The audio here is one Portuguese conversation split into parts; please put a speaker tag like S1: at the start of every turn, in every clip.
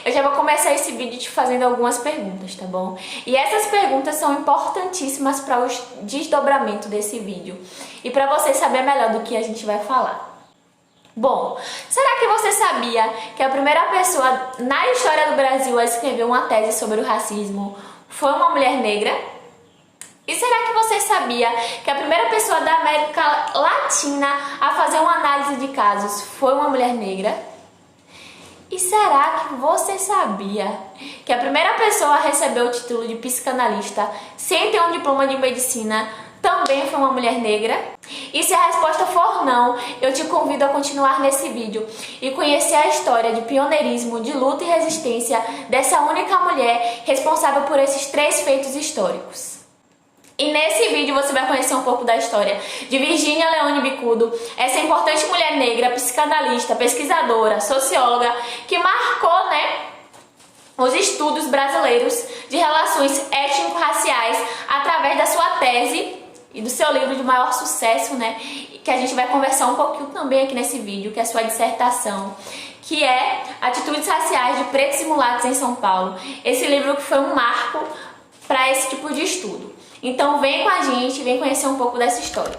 S1: eu já vou começar esse vídeo te fazendo algumas perguntas, tá bom? E essas perguntas são importantíssimas para o desdobramento desse vídeo e para você saber melhor do que a gente vai falar. Bom, será que você sabia que a primeira pessoa na história do Brasil a escrever uma tese sobre o racismo foi uma mulher negra? E será que você sabia que a primeira pessoa da América Latina a fazer uma análise de casos foi uma mulher negra? E será que você sabia que a primeira pessoa a receber o título de psicanalista sem ter um diploma de medicina também foi uma mulher negra? E se a resposta for não, eu te convido a continuar nesse vídeo e conhecer a história de pioneirismo, de luta e resistência dessa única mulher responsável por esses 3 feitos históricos. E nesse vídeo você vai conhecer um pouco da história de Virginia Leone Bicudo, essa importante mulher negra, psicanalista, pesquisadora, socióloga, que marcou, os estudos brasileiros de relações étnico-raciais através da sua tese e do seu livro de maior sucesso, que a gente vai conversar um pouquinho também aqui nesse vídeo, que é a sua dissertação, que é Atitudes Raciais de Pretos e Mulatos em São Paulo. Esse livro que foi um marco para esse tipo de estudo. Então vem com a gente, vem conhecer um pouco dessa história.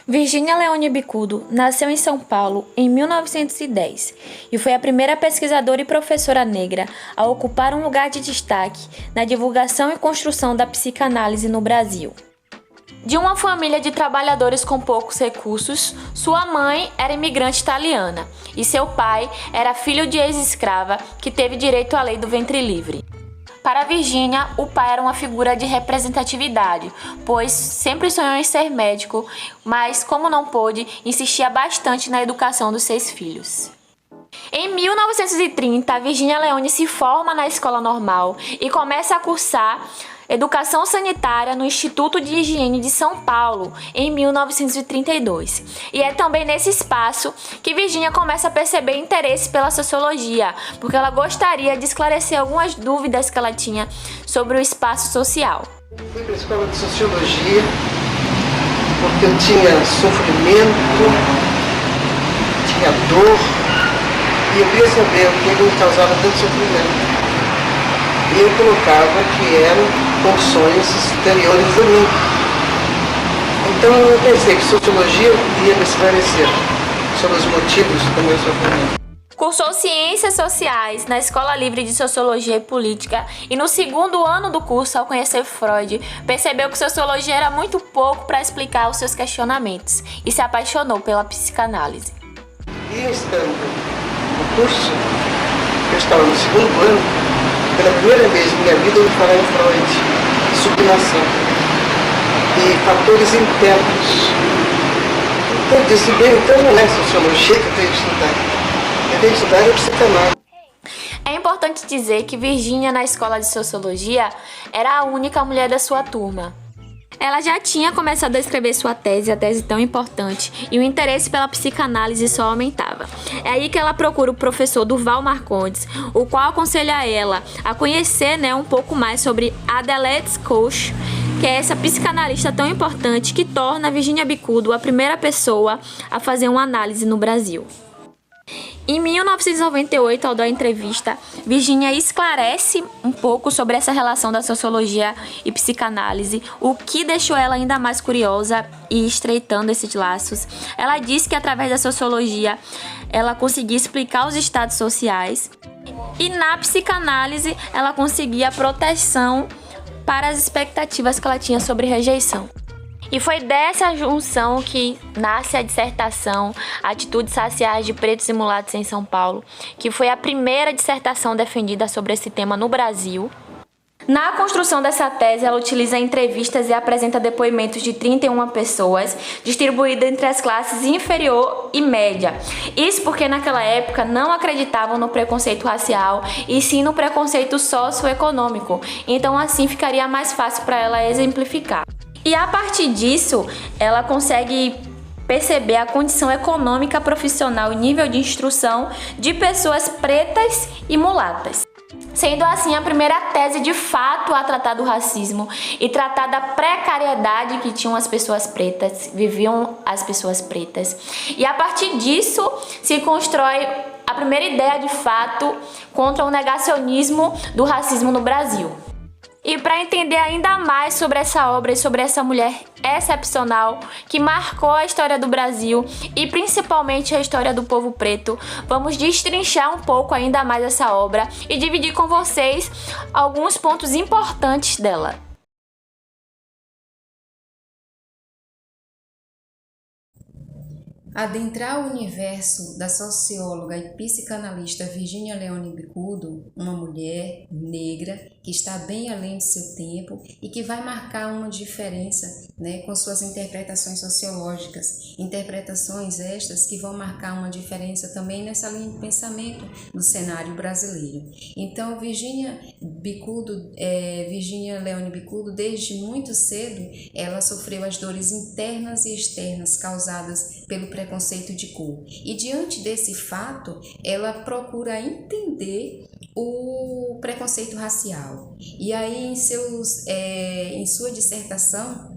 S1: Virginia Leone Bicudo nasceu em São Paulo em 1910 e foi a primeira pesquisadora e professora negra a ocupar um lugar de destaque na divulgação e construção da psicanálise no Brasil. De uma família de trabalhadores com poucos recursos, sua mãe era imigrante italiana e seu pai era filho de ex-escrava que teve direito à lei do ventre livre. Para Virginia, o pai era uma figura de representatividade, pois sempre sonhou em ser médico, mas como não pôde, insistia bastante na educação dos 6 filhos. Em 1930, Virginia Leone se forma na escola normal e começa a cursar Educação Sanitária no Instituto de Higiene de São Paulo, em 1932. E é também nesse espaço que Virginia começa a perceber interesse pela sociologia, porque ela gostaria de esclarecer algumas dúvidas que ela tinha sobre o espaço social.
S2: Fui para a escola de sociologia porque eu tinha sofrimento, tinha dor, e eu queria saber o que me causava tanto sofrimento. E eu colocava que eram condições exteriores a mim. Então eu pensei que sociologia ia me esclarecer sobre os motivos do meu sofrimento.
S1: Cursou Ciências Sociais na Escola Livre de Sociologia e Política e no 2º ano do curso, ao conhecer Freud, percebeu que sociologia era muito pouco para explicar os seus questionamentos e se apaixonou pela psicanálise.
S2: E estando no curso, eu estava no 2º ano, pela primeira vez na minha vida eu ouvi falar em Freud, sublimação e fatores internos. Então eu disse, então não é sociologia que eu tenho que estudar. Eu tenho que estudar a psicanálise.
S1: É importante dizer que Virginia, na escola de sociologia, era a única mulher da sua turma. Ela já tinha começado a escrever sua tese, a tese tão importante, e o interesse pela psicanálise só aumentava. É aí que ela procura o professor Durval Marcondes, o qual aconselha ela a conhecer um pouco mais sobre Adelaide Cox, que é essa psicanalista tão importante que torna Virginia Bicudo a primeira pessoa a fazer uma análise no Brasil. Em 1998, ao dar entrevista, Virginia esclarece um pouco sobre essa relação da sociologia e psicanálise, o que deixou ela ainda mais curiosa e estreitando esses laços. Ela diz que através da sociologia ela conseguia explicar os estados sociais e na psicanálise ela conseguia proteção para as expectativas que ela tinha sobre rejeição. E foi dessa junção que nasce a dissertação Atitudes Raciais de Pretos e Mulatos em São Paulo, que foi a primeira dissertação defendida sobre esse tema no Brasil. Na construção dessa tese, ela utiliza entrevistas e apresenta depoimentos de 31 pessoas, distribuídas entre as classes inferior e média. Isso porque naquela época não acreditavam no preconceito racial, e sim no preconceito socioeconômico. Então assim ficaria mais fácil para ela exemplificar. E a partir disso, ela consegue perceber a condição econômica, profissional e nível de instrução de pessoas pretas e mulatas. sendo assim a primeira tese de fato a tratar do racismo e tratar da precariedade que tinham as pessoas pretas, viviam as pessoas pretas. E a partir disso se constrói a primeira ideia de fato contra o negacionismo do racismo no Brasil. E para entender ainda mais sobre essa obra e sobre essa mulher excepcional que marcou a história do Brasil e principalmente a história do povo preto, vamos destrinchar um pouco ainda mais essa obra e dividir com vocês alguns pontos importantes dela.
S3: Adentrar o universo da socióloga e psicanalista Virginia Leone Bicudo, uma mulher negra que está bem além de seu tempo e que vai marcar uma diferença, com suas interpretações sociológicas, interpretações estas que vão marcar uma diferença também nessa linha de pensamento do cenário brasileiro. Então, Virginia Leone Bicudo, desde muito cedo, ela sofreu as dores internas e externas causadas pelo preconceito de cor. E diante desse fato, ela procura entender o preconceito racial. E aí, em sua dissertação,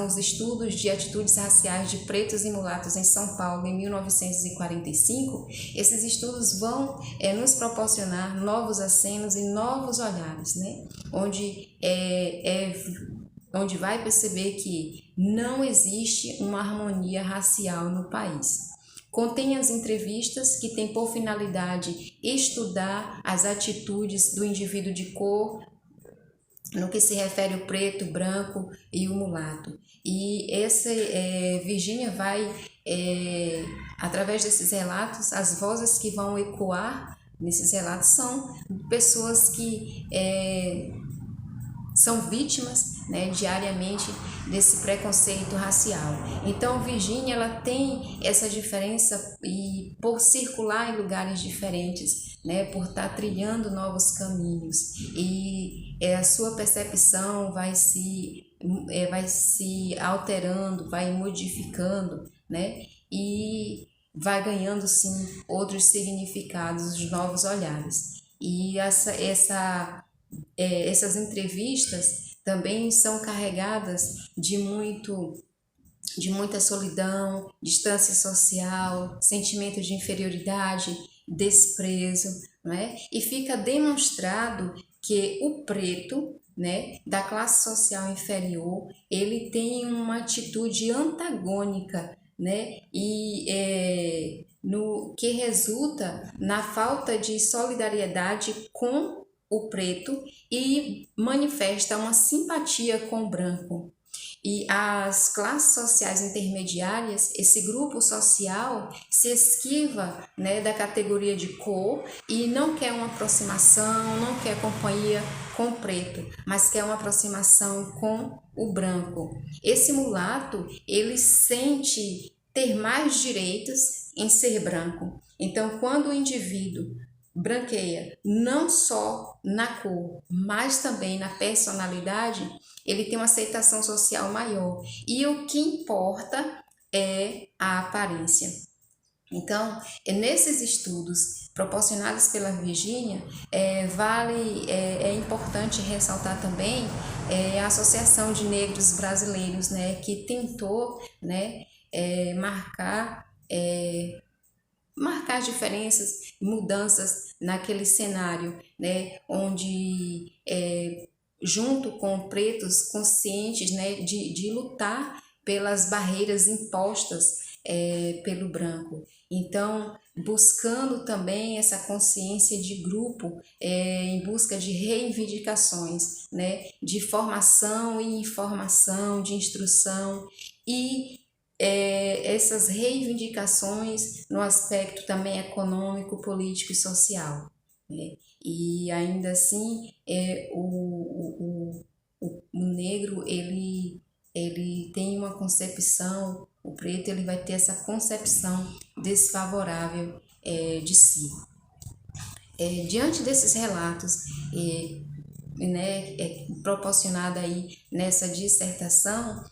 S3: os estudos de atitudes raciais de pretos e mulatos em São Paulo em 1945, esses estudos vão nos proporcionar novos acenos e novos olhares, onde vai perceber que não existe uma harmonia racial no país. Contém as entrevistas que têm por finalidade estudar as atitudes do indivíduo de cor no que se refere ao preto, branco e o mulato. E Virginia vai, através desses relatos, as vozes que vão ecoar nesses relatos são pessoas que são vítimas diariamente desse preconceito racial. Então, Virginia, ela tem essa diferença e por circular em lugares diferentes, por estar trilhando novos caminhos, e a sua percepção vai se alterando, vai modificando, e vai ganhando sim outros significados, novos olhares. E essas entrevistas também são carregadas de muita solidão, distância social, sentimento de inferioridade, desprezo, E fica demonstrado que o preto, da classe social inferior, ele tem uma atitude antagônica, no que resulta na falta de solidariedade com o preto e manifesta uma simpatia com o branco. E as classes sociais intermediárias, esse grupo social se esquiva da categoria de cor e não quer uma aproximação, não quer companhia com o preto, mas quer uma aproximação com o branco. Esse mulato, ele sente ter mais direitos em ser branco. Então, quando o indivíduo branqueia não só na cor, mas também na personalidade, ele tem uma aceitação social maior. E o que importa é a aparência. Então, nesses estudos proporcionados pela Virginia, é importante ressaltar também a Associação de Negros Brasileiros, que tentou marcar diferenças, mudanças naquele cenário, onde, junto com pretos conscientes, de lutar pelas barreiras impostas pelo branco. Então, buscando também essa consciência de grupo, em busca de reivindicações, de formação e informação, de instrução e essas reivindicações no aspecto também econômico, político e social. E ainda assim, o negro ele tem uma concepção, o preto ele vai ter essa concepção desfavorável de si. Diante desses relatos, proporcionado aí nessa dissertação,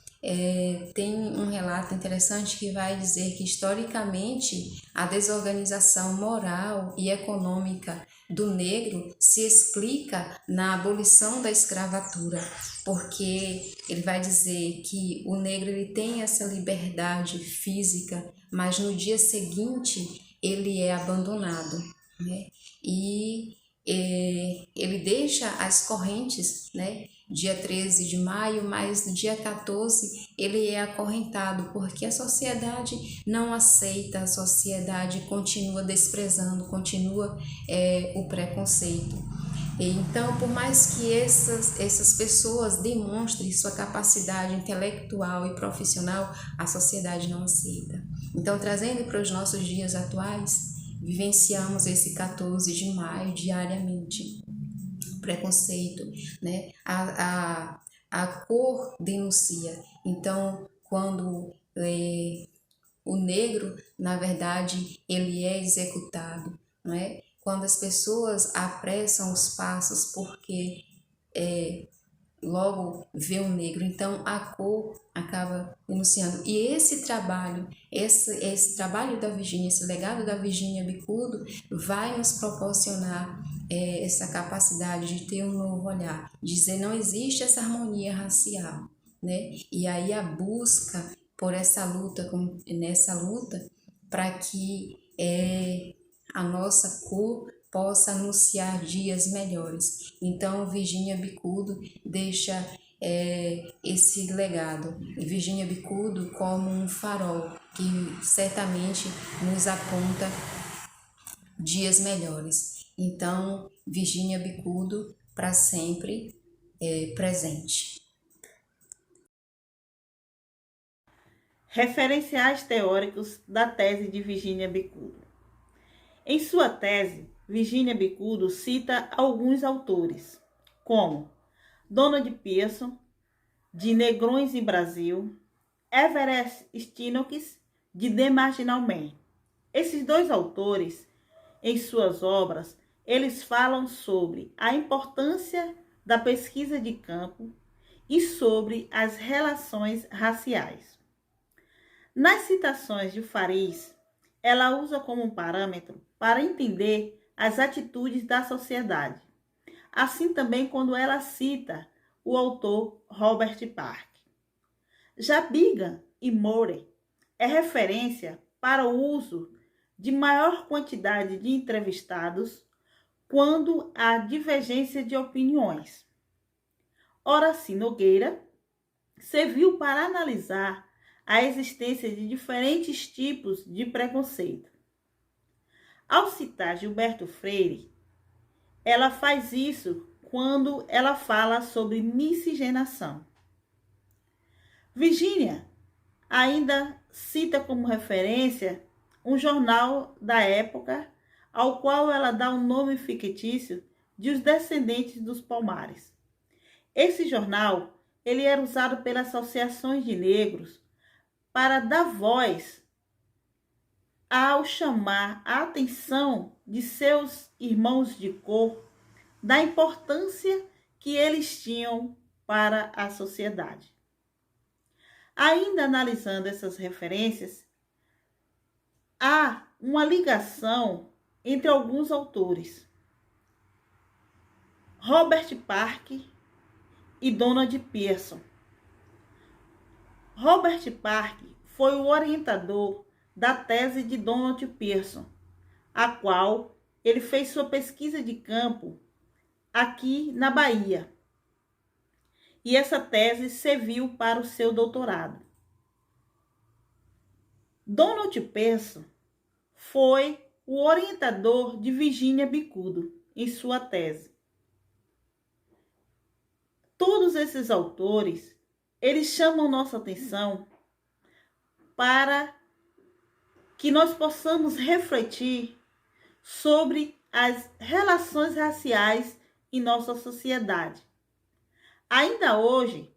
S3: tem um relato interessante que vai dizer que, historicamente, a desorganização moral e econômica do negro se explica na abolição da escravatura, porque ele vai dizer que o negro ele tem essa liberdade física, mas no dia seguinte ele é abandonado, né? E ele deixa as correntes, né? Dia 13 de maio, mas no dia 14 ele é acorrentado, porque a sociedade não aceita, a sociedade continua desprezando, continua o preconceito. Então, por mais que essas pessoas demonstrem sua capacidade intelectual e profissional, a sociedade não aceita. Então, trazendo para os nossos dias atuais, vivenciamos esse 14 de maio diariamente. Preconceito, né? A cor denuncia. Então, quando o negro, na verdade, ele é executado, não é? Quando as pessoas apressam os passos porque logo vê o negro, então a cor acaba denunciando. E esse trabalho, esse trabalho da Virgínia, esse legado da Virgínia Bicudo vai nos proporcionar essa capacidade de ter um novo olhar, dizer não existe essa harmonia racial, né? E aí a busca por essa luta, nessa luta, para que a nossa cor possa anunciar dias melhores. Então, Virgínia Bicudo deixa esse legado. Virgínia Bicudo como um farol que certamente nos aponta dias melhores. Então, Virgínia Bicudo para sempre presente.
S4: Referenciais teóricos da tese de Virgínia Bicudo. Em sua tese, Virgínia Bicudo cita alguns autores, como Donald Pearson, de Negrões e Brasil, Everett Steinocks, de The Marginal Man. Esses dois autores, em suas obras, eles falam sobre a importância da pesquisa de campo e sobre as relações raciais. Nas citações de Faris, ela usa como um parâmetro para entender as atitudes da sociedade. Assim também quando ela cita o autor Robert Park. Já Bigan e Moore é referência para o uso de maior quantidade de entrevistados quando há divergência de opiniões. Horaci Nogueira serviu para analisar a existência de diferentes tipos de preconceito. Ao citar Gilberto Freire, ela faz isso quando ela fala sobre miscigenação. Virgínia ainda cita como referência um jornal da época, ao qual ela dá um nome fictício de Os Descendentes dos Palmares. Esse jornal ele era usado pelas associações de negros para dar voz ao chamar a atenção de seus irmãos de cor da importância que eles tinham para a sociedade. Ainda analisando essas referências, há uma ligação entre alguns autores. Robert Park e Donald Pearson. Robert Park foi o orientador da tese de Donald Pearson, a qual ele fez sua pesquisa de campo aqui na Bahia. E essa tese serviu para o seu doutorado. Donald Pearson foi o orientador de Virgínia Bicudo em sua tese. Todos esses autores, eles chamam nossa atenção para que nós possamos refletir sobre as relações raciais em nossa sociedade. Ainda hoje,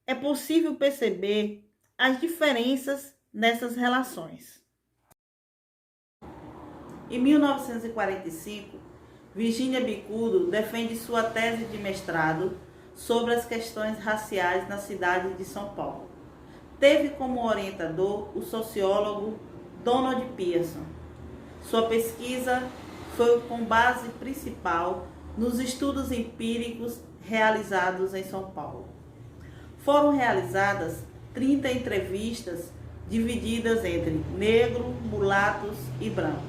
S4: é possível perceber as diferenças nessas relações. Em 1945, Virgínia Bicudo defende sua tese de mestrado sobre as questões raciais na cidade de São Paulo. teve como orientador o sociólogo Donald Pearson. Sua pesquisa foi com base principal nos estudos empíricos realizados em São Paulo. Foram realizadas 30 entrevistas divididas entre negros, mulatos e brancos,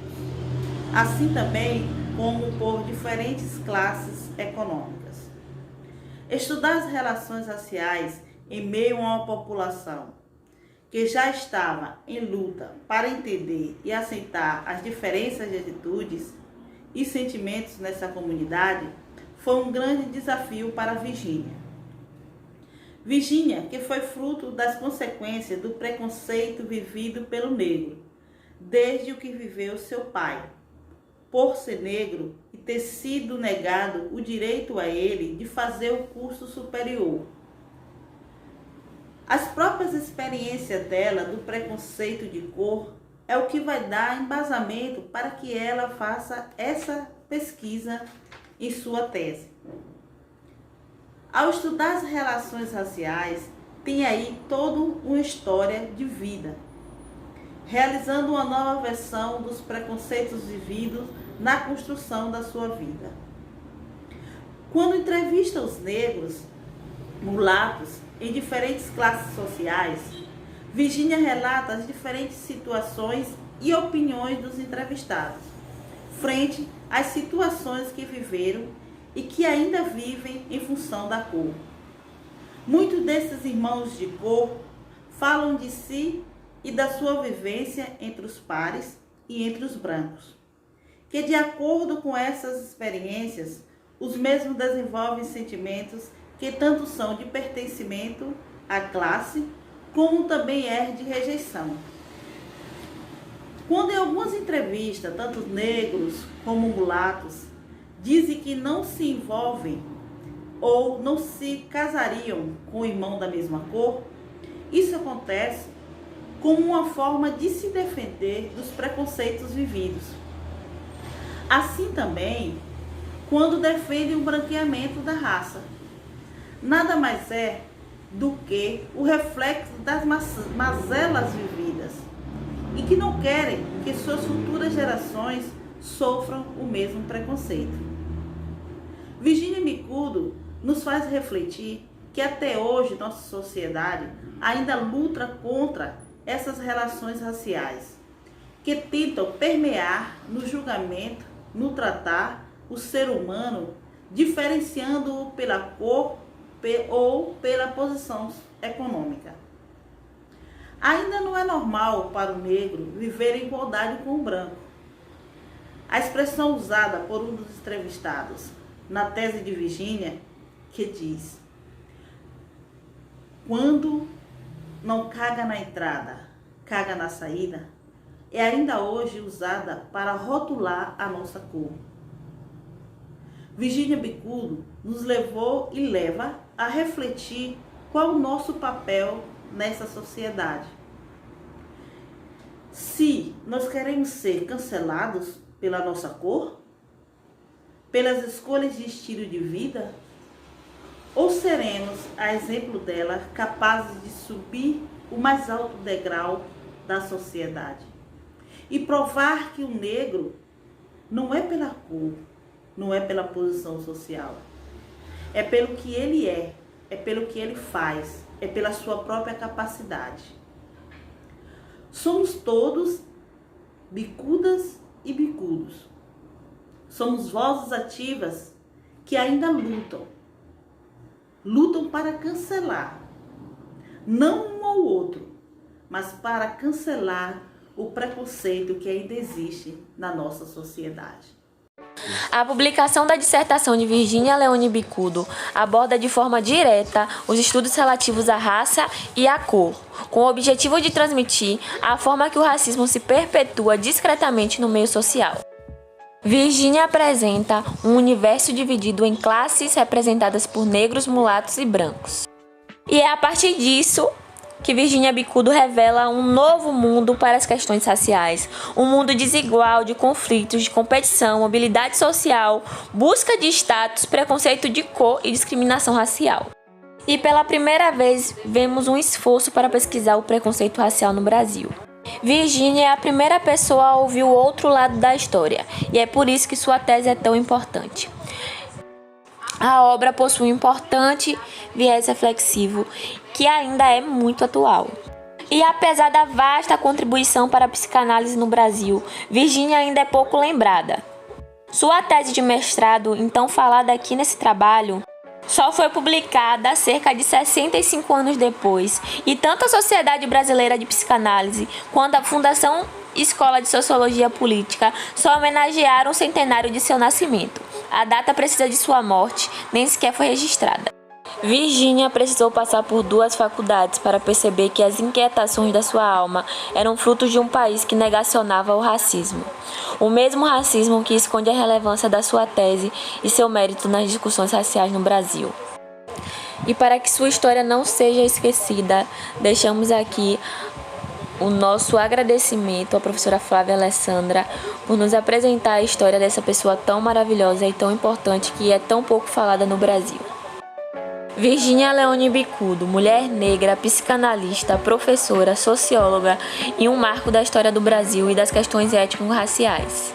S4: assim também como por diferentes classes econômicas. Estudar as relações raciais em meio a uma população que já estava em luta para entender e aceitar as diferenças de atitudes e sentimentos nessa comunidade foi um grande desafio para Virgínia. Virgínia, que foi fruto das consequências do preconceito vivido pelo negro, desde o que viveu seu pai, por ser negro e ter sido negado o direito a ele de fazer o curso superior. As próprias experiências dela do preconceito de cor é o que vai dar embasamento para que ela faça essa pesquisa em sua tese. Ao estudar as relações raciais, tem aí toda uma história de vida, realizando uma nova versão dos preconceitos vividos na construção da sua vida. Quando entrevista os negros, mulatos, em diferentes classes sociais, Virgínia relata as diferentes situações e opiniões dos entrevistados, frente às situações que viveram e que ainda vivem em função da cor. Muitos desses irmãos de cor falam de si e da sua vivência entre os pares e entre os brancos, que de acordo com essas experiências, os mesmos desenvolvem sentimentos que tanto são de pertencimento à classe, como também é de rejeição. Quando em algumas entrevistas, tanto negros como mulatos dizem que não se envolvem ou não se casariam com o irmão da mesma cor, isso acontece como uma forma de se defender dos preconceitos vividos. Assim também, quando defendem o branqueamento da raça, nada mais é do que o reflexo das mazelas vividas e que não querem que suas futuras gerações sofram o mesmo preconceito. Virgínia Bicudo nos faz refletir que até hoje nossa sociedade ainda luta contra essas relações raciais, que tentam permear no julgamento, no tratar o ser humano, diferenciando-o pela cor ou pela posição econômica. Ainda não é normal para o negro viver em igualdade com o branco. A expressão usada por um dos entrevistados na tese de Virgínia, que diz: quando não caga na entrada, caga na saída, é ainda hoje usada para rotular a nossa cor. Virgínia Bicudo nos levou e leva a refletir qual o nosso papel nessa sociedade. Se nós queremos ser cancelados pela nossa cor, pelas escolhas de estilo de vida, ou seremos, a exemplo dela, capazes de subir o mais alto degrau da sociedade e provar que o negro não é pela cor, não é pela posição social, é pelo que ele é pelo que ele faz, é pela sua própria capacidade. Somos todos bicudas e bicudos. Somos vozes ativas que ainda lutam para cancelar, não um ou outro, mas para cancelar o preconceito que ainda existe na nossa sociedade.
S1: A publicação da dissertação de Virgínia Leone Bicudo aborda de forma direta os estudos relativos à raça e à cor, com o objetivo de transmitir a forma que o racismo se perpetua discretamente no meio social. Virgínia apresenta um universo dividido em classes representadas por negros, mulatos e brancos. E é a partir disso que Virgínia Bicudo revela um novo mundo para as questões raciais, um mundo desigual de conflitos, de competição, mobilidade social, busca de status, preconceito de cor e discriminação racial. E pela primeira vez, vemos um esforço para pesquisar o preconceito racial no Brasil. Virgínia é a primeira pessoa a ouvir o outro lado da história, e é por isso que sua tese é tão importante. A obra possui um importante viés reflexivo que ainda é muito atual. E apesar da vasta contribuição para a psicanálise no Brasil, Virgínia ainda é pouco lembrada. Sua tese de mestrado, então falada aqui nesse trabalho, só foi publicada cerca de 65 anos depois, e tanto a Sociedade Brasileira de Psicanálise quanto a Fundação Escola de Sociologia Política só homenagearam o centenário de seu nascimento. A data precisa de sua morte nem sequer foi registrada. Virgínia precisou passar por 2 faculdades para perceber que as inquietações da sua alma eram frutos de um país que negacionava o racismo. O mesmo racismo que esconde a relevância da sua tese e seu mérito nas discussões raciais no Brasil. E para que sua história não seja esquecida, deixamos aqui o nosso agradecimento à professora Flávia Alessandra por nos apresentar a história dessa pessoa tão maravilhosa e tão importante que é tão pouco falada no Brasil. Virgínia Leone Bicudo, mulher negra, psicanalista, professora, socióloga e um marco da história do Brasil e das questões étnico-raciais.